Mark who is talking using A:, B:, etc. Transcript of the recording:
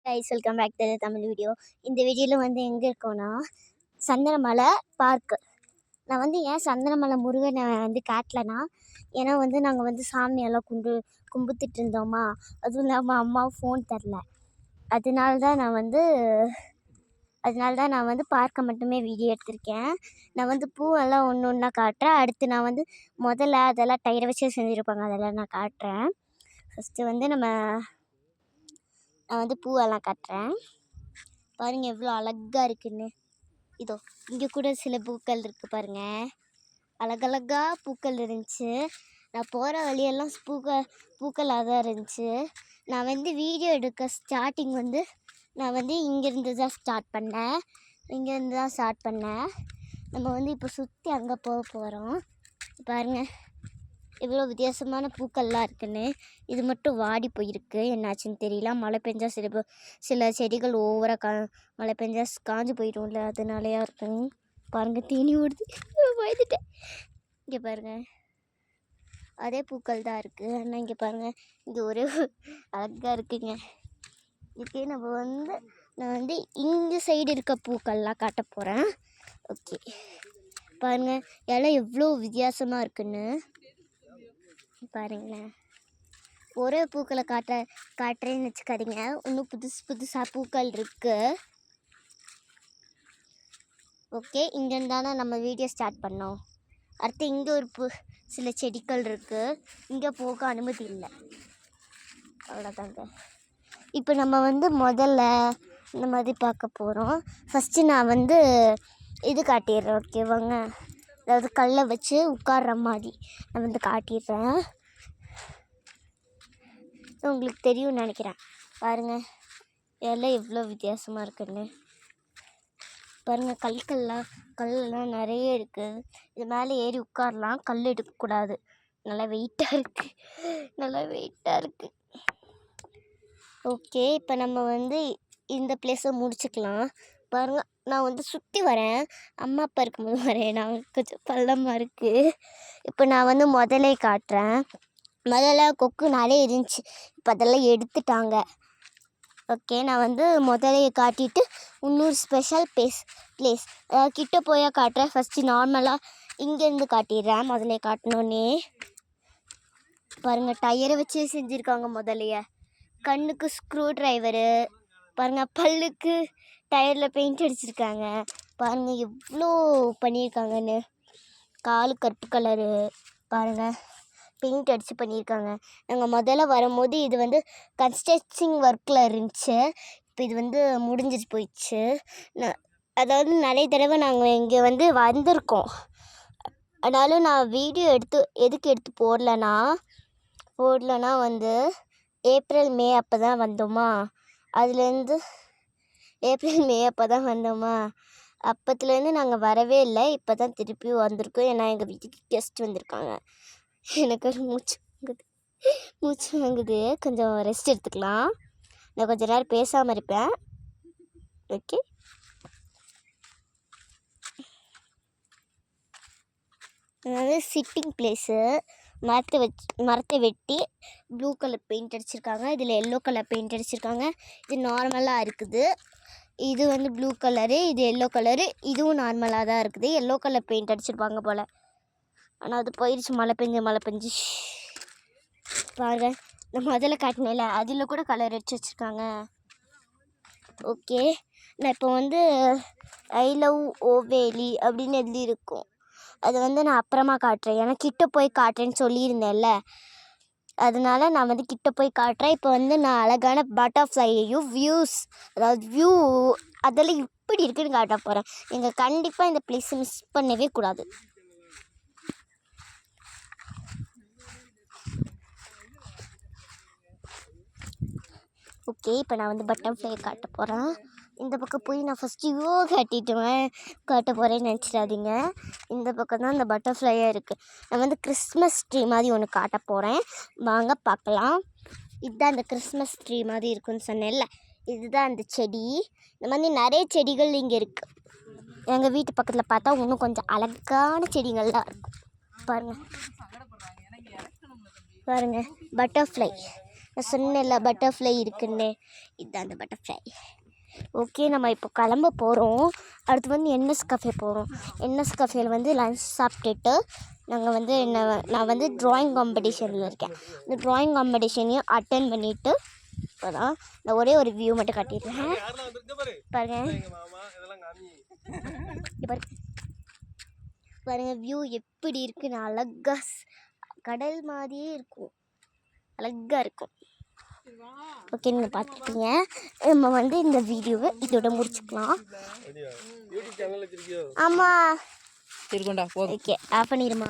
A: Guys welcome back to Tamil video. இந்த வீடியோவில் வந்து எங்கே இருக்கோன்னா சந்தனமலை பார்க்கு. நான் வந்து ஏன் சந்தனமலை முருகனை வந்து காட்டலைன்னா, ஏன்னா வந்து நாங்கள் வந்து சாமியெல்லாம் கும்பிட்டுட்டு இருந்தோமா, அதுவும் இல்லாமல் அம்மாவும் ஃபோன் தரல. அதனால தான் நான் வந்து பார்க்க மட்டுமே வீடியோ எடுத்திருக்கேன். நான் வந்து பூவெல்லாம் ஒன்று ஒன்றா காட்டுறேன். அடுத்து நான் வந்து முதல்ல அதெல்லாம் டயரை வச்சு செஞ்சுருப்பாங்க, அதெல்லாம் நான் காட்டுறேன். ஃபஸ்ட்டு வந்து நான் வந்து பூவெல்லாம் காட்டுறேன். பாருங்கள் எவ்வளோ அழகாக இருக்குன்னு. இதோ இங்கே கூட சில பூக்கள் இருக்குது பாருங்கள், அழகழகாக பூக்கள் இருந்துச்சு. நான் போகிற வழியெல்லாம் பூக்களாக தான் இருந்துச்சு. நான் வந்து வீடியோ எடுக்க ஸ்டார்டிங் வந்து நான் வந்து இங்கேருந்து தான் ஸ்டார்ட் பண்ணேன். நம்ம வந்து இப்போ சுற்றி அங்கே போக போகிறோம். பாருங்கள் எவ்வளோ வித்தியாசமான பூக்கள்லாம் இருக்குன்னு. இது மட்டும் வாடி போயிருக்கு, என்னாச்சுன்னு தெரியல. மழை பெஞ்சா சில செடிகள் ஓவராக மழை பெஞ்சா காஞ்சு போயிடும்ல, அதனாலையா இருக்குங்க. பாருங்கள் தீனி ஓடுது, பயந்துட்டேன். இங்கே பாருங்கள் அதே பூக்கள் தான் இருக்குது, ஆனால் இங்கே பாருங்கள் இங்கே ஒரே அழகாக இருக்குங்க. இதுக்கே நான் வந்து இந்த சைடு இருக்க பூக்கள்லாம் காட்ட போகிறேன். ஓகே பாருங்கள் எல்லாம் எவ்வளோ வித்தியாசமாக இருக்குன்னு பாருங்களேன். ஒரே பூக்களை காட்டுறேன்னு வச்சுக்காதீங்க, இன்னும் புதுசாக பூக்கள் இருக்குது. ஓகே இங்கேருந்து தானே நம்ம வீடியோ ஸ்டார்ட் பண்ணோம். அடுத்து இங்கே ஒரு சில செடிகள் இருக்குது, இங்கே போக அனுமதி இல்லை, அவ்வளோதாங்க. இப்போ நம்ம வந்து முதல்ல இந்த மாதிரி பார்க்க போகிறோம். ஃபஸ்ட்டு நான் வந்து இது காட்டிடுறேன், ஓகேவாங்க. அதாவது கல்லை வச்சு உட்கார்ற மாதிரி நான் வந்து காட்டிடுறேன். உங்களுக்கு தெரியும்னு நினைக்கிறேன். பாருங்கள் எல்லாம் எவ்வளோ வித்தியாசமாக இருக்குன்னு பாருங்கள். கல்லெல்லாம் நிறைய இருக்குது. இது மேலே ஏறி உட்காரலாம், கல் எடுக்கக்கூடாது. நல்லா வெயிட்டாக இருக்குது. ஓகே இப்போ நம்ம வந்து இந்த பிளேஸை முடிச்சுக்கலாம். பாருங்கள் நான் வந்து சுற்றி வரேன், அம்மா அப்பா இருக்கும்போது வரேன், நான் கொஞ்சம் பள்ளமாக இருக்குது. இப்போ நான் வந்து முதலே காட்டுறேன். முதல்ல கொக்கு நிறைய இருந்துச்சு, இப்போ அதெல்லாம் எடுத்துட்டாங்க. ஓகே நான் வந்து முதலையை காட்டிட்டு இன்னொரு ஸ்பெஷல் பிளேஸ் கிட்ட போய் காட்டுறேன். ஃபஸ்ட்டு நார்மலாக இங்கேருந்து காட்டிடுறேன். முதலையை காட்டினோன்னே பாருங்கள் டயரை வச்சு செஞ்சுருக்காங்க. முதலையை கண்ணுக்கு ஸ்க்ரூ ட்ரைவரு, பாருங்கள் பல்லுக்கு டயரில் பெயிண்ட் அடிச்சிருக்காங்க. பாருங்கள் எவ்வளோ பண்ணியிருக்காங்கன்னு. காலு கருப்பு கலரு பாருங்கள் பெயிண்ட் அடித்து பண்ணியிருக்காங்க. நாங்கள் முதல்ல வரும்போது இது வந்து கன்ஸ்ட்ரக்ஷன் ஒர்க்கில் இருந்துச்சு, இப்போ இது வந்து முடிஞ்சிட்டு போயிடுச்சு. அதாவது நிறைய தடவை நாங்கள் இங்கே வந்து வந்திருக்கோம். ஆனாலும் நான் வீடியோ எதுக்கு எடுத்து போடலன்னா வந்து ஏப்ரல் மே அப்போ தான் வந்தோமா, அப்போத்துலேருந்து நாங்கள் வரவே இல்லை. இப்போ தான் திருப்பி வந்திருக்கோம், ஏன்னா எங்கள் வீட்டுக்கு கெஸ்ட் வந்திருக்காங்க. எனக்கு ஒரு மூச்சு வாங்குது, கொஞ்சம் ரெஸ்ட் எடுத்துக்கலாம். நான் கொஞ்சம் நேரம் பேசாமல் இருப்பேன். ஓகே அதாவது சிட்டிங் பிளேஸு. மரத்தை வெட்டி ப்ளூ கலர் பெயிண்ட் அடிச்சிருக்காங்க, இதில் எல்லோ கலர் பெயிண்ட் அடிச்சிருக்காங்க. இது நார்மலாக இருக்குது, இது வந்து ப்ளூ கலரு, இது எல்லோ கலரு, இதுவும் நார்மலாக தான் இருக்குது. எல்லோ கலர் பெயிண்ட் அடிச்சிருப்பாங்க போல், ஆனால் அது போயிடுச்சு, மழை பெஞ்சு. பாருங்க நான் முதல்ல காட்டினேன்ல, அதில் கூட கலர் அடிச்சு வச்சுருக்காங்க. ஓகே நான் இப்போ வந்து ஐ லவ் ஓவேலி அப்படின்னு எழுதியிருக்கும், அது வந்து நான் அப்புறமா காட்டுறேன். ஏன்னா கிட்ட போய் காட்டுறேன்னு சொல்லியிருந்தேன்ல, அதனால நான் வந்து கிட்ட போய் காட்டுறேன். இப்போ வந்து நான் அழகான பட்டர்ஃப்ளையையும் வியூ அதெல்லாம் இப்படி இருக்குன்னு காட்ட போகிறேன். நீங்கள் கண்டிப்பாக இந்த பிளேஸை மிஸ் பண்ணவே கூடாது. ஓகே இப்போ நான் வந்து பட்டர்ஃப்ளையை காட்ட போகிறேன். இந்த பக்கம் போய் நான் ஃபஸ்ட்டு காட்ட போகிறேன்னு நினச்சிடாதீங்க. இந்த பக்கம் தான் இந்த பட்டர்ஃப்ளையாக இருக்குது. நான் வந்து கிறிஸ்மஸ் ட்ரீ மாதிரி ஒன்று காட்ட போகிறேன், வாங்க பார்க்கலாம். இதுதான் அந்த கிறிஸ்மஸ் ட்ரீ மாதிரி இருக்குன்னு சொன்னேன்ல, இதுதான் அந்த செடி. இந்த மாதிரி நிறைய செடிகள் இங்கே இருக்குது. எங்கள் வீட்டு பக்கத்தில் பார்த்தா இன்னும் கொஞ்சம் அழகான செடிகள்லாம் இருக்கும். பாருங்கள் பட்டர்ஃப்ளை நான் சொன்னேன்ல பட்டர்ஃப்ளை இருக்குன்னு, இதுதான் அந்த பட்டர்ஃப்ளை. ஓகே, நம்ம இப்போ கிளம்ப போகிறோம். அடுத்து வந்து என்எஸ் கஃபே போகிறோம். என்எஸ் கஃபேயில் வந்து லன்ச் சாப்பிட்டுட்டு நாங்கள் வந்து நான் வந்து ட்ராயிங் காம்படிஷனில் இருக்கேன். இந்த ட்ராயிங் காம்படிஷனையும் அட்டன் பண்ணிவிட்டு இப்போ தான் நான் ஒரே ஒரு வியூ மட்டும் காட்டிடுறேன். பாருங்க வியூ எப்படி இருக்குன்னு. அழகா கடல் மாதிரியே இருக்கும், அழகாக இருக்கும். ஓகே, நீங்கள் பார்த்துருப்பீங்க. நம்ம வந்து இந்த வீடியோவை இதோட முடிச்சுக்கலாம். ஆமாம், ஓகே ஆஃப் பண்ணிடுமா?